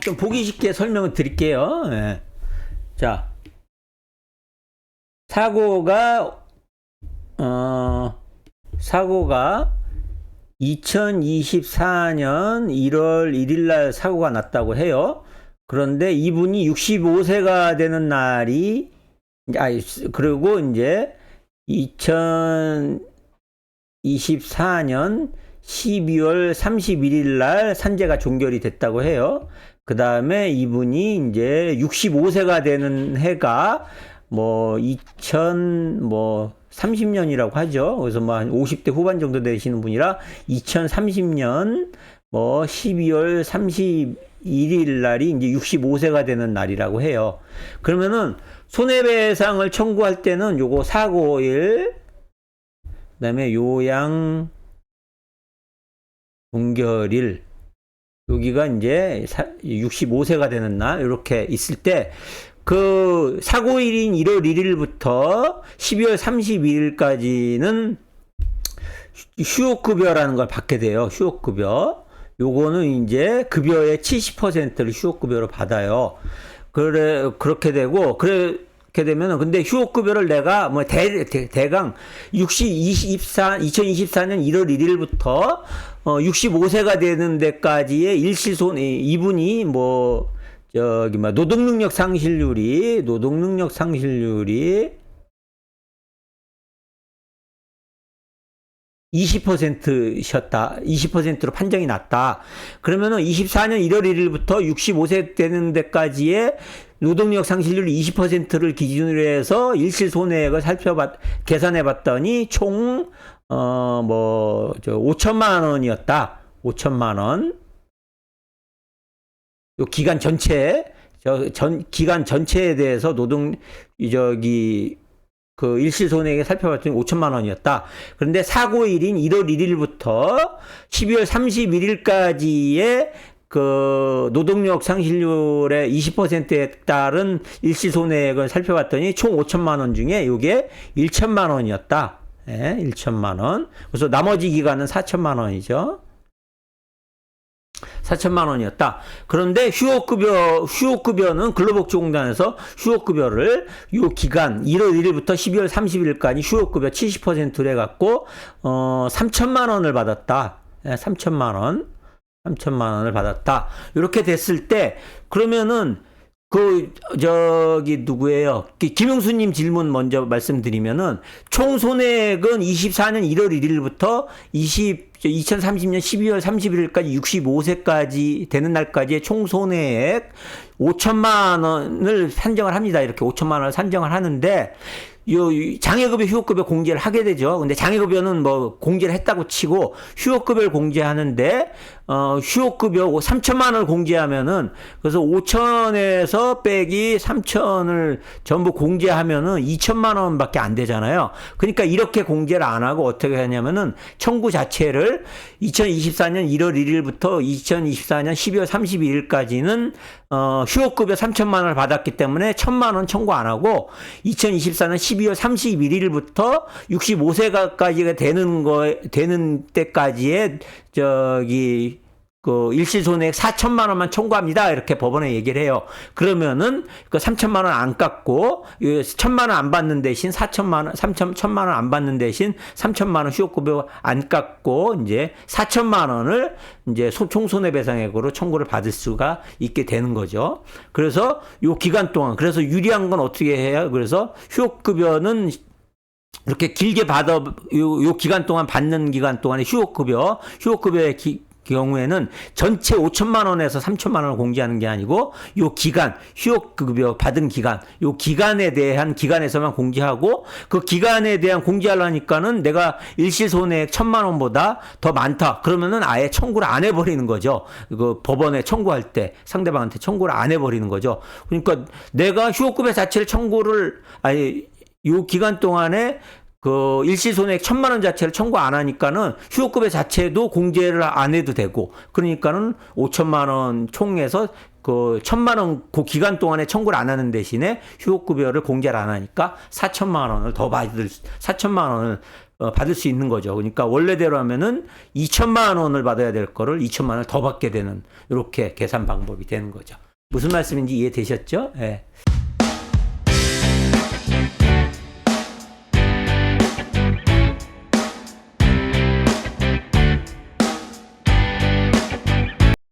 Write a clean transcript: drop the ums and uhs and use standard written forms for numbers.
좀 보기 쉽게 설명을 드릴게요. 예. 자, 사고가 2024년 1월 1일 날 사고가 났다고 해요. 그런데 이분이 65세가 되는 날이, 그리고 이제 2024년 12월 31일 날 산재가 종결이 됐다고 해요. 그 다음에 이분이 이제 65세가 되는 해가 뭐 2030년이라고 하죠. 그래서 뭐 한 50대 후반 정도 되시는 분이라 2030년 뭐 12월 31일 날이 이제 65세가 되는 날이라고 해요. 그러면은 손해배상을 청구할 때는 요거 사고일, 그 다음에 요양 종결일, 여기가 이제 65세가 되는 날, 이렇게 있을 때, 그 사고일인 1월 1일부터 12월 31일까지는 휴업급여라는 걸 받게 돼요. 휴업급여. 요거는 이제 급여의 70%를 휴업급여로 받아요. 그렇게 되고, 그렇게 되면은, 근데 휴업급여를 내가 뭐 대강 2024년 1월 1일부터 65세가 되는 데까지의 일시손, 이분이 뭐, 노동능력 상실률이 20%셨다. 20%로 판정이 났다. 그러면은 24년 1월 1일부터 65세 되는 데까지의 노동력 상실률 20%를 기준으로 해서 일시 손해액을 계산해 봤더니 총 5천만 원이었다. 5천만 원. 요 기간 전체, 기간 전체에 대해서 그 일시손해액을 살펴봤더니 5천만 원이었다. 그런데 사고일인 1월 1일부터 12월 31일까지의 그 노동력 상실률의 20%에 따른 일시손해액을 살펴봤더니 총 5천만 원 중에 이게 1천만 원이었다. 예, 1천만 원. 그래서 나머지 기간은 4천만 원이죠. 4천만 원이었다. 그런데 휴업급여는 근로복지공단에서 휴업급여를 요 기간 1월 1일부터 12월 30일까지 휴업급여 70%를 해갖고 3천만 원을 받았다. 3천만 원을 받았다. 이렇게 됐을 때 그러면은 누구예요? 김용수님 질문 먼저 말씀드리면은, 총 손해액은 24년 1월 1일부터 2030년 12월 31일까지 65세까지 되는 날까지의 총 손해액 5천만 원을 산정을 합니다. 이렇게 5천만 원을 산정을 하는데, 장애급여, 휴업급여 공제를 하게 되죠. 근데 장애급여는 뭐 공제를 했다고 치고 휴업급여를 공제하는데, 휴업급여 3천만 원을 공제하면은, 그래서 5천에서 빼기 3천을 전부 공제하면은 2천만 원밖에 안 되잖아요. 그러니까 이렇게 공제를 안 하고 어떻게 하냐면은 청구 자체를 2024년 1월 1일부터 2024년 12월 32일까지는 휴업급여 3천만 원을 받았기 때문에 1천만 원 청구 안 하고 2024년 12월 31일부터 65세가까지가 되는 때까지의 일시손해액 4천만 원만 청구합니다. 이렇게 법원에 얘기를 해요. 그러면은 그 3천만 원 안 깎고 1천만 원 안 받는 대신 1천만 원 안 받는 대신 3천만 원 휴업급여 안 깎고 이제 4천만 원을 이제 총손해배상액으로 청구를 받을 수가 있게 되는 거죠. 그래서 요 기간 동안, 그래서 유리한 건 어떻게 해요? 그래서 휴업급여는 이렇게 길게 요 기간 동안 받는 기간 동안에 휴업급여의 경우에는 전체 5천만 원에서 3천만 원을 공제하는 게 아니고 요 기간, 휴업급여 받은 기간, 요 기간에 대한 기간에서만 공제하고, 그 기간에 대한 공제하려니까는 내가 일시손해액 1천만 원보다 더 많다. 그러면은 아예 청구를 안 해버리는 거죠. 그 법원에 청구할 때 상대방한테 청구를 안 해버리는 거죠. 그러니까 내가 휴업급여 자체를 요 기간 동안에 그 일시손해액 1천만 원 자체를 청구 안 하니까는 휴업급여 자체도 공제를 안 해도 되고, 그러니까는 5천만 원 총에서 그 1천만 원 그 기간 동안에 청구를 안 하는 대신에 휴업급여를 공제를 안 하니까 4천만 원을 더 받을, 4천만 원을 받을 수 있는 거죠. 그러니까 원래대로 하면은 2천만 원을 받아야 될 거를 2천만 원을 더 받게 되는 이렇게 계산 방법이 되는 거죠. 무슨 말씀인지 이해되셨죠? 예.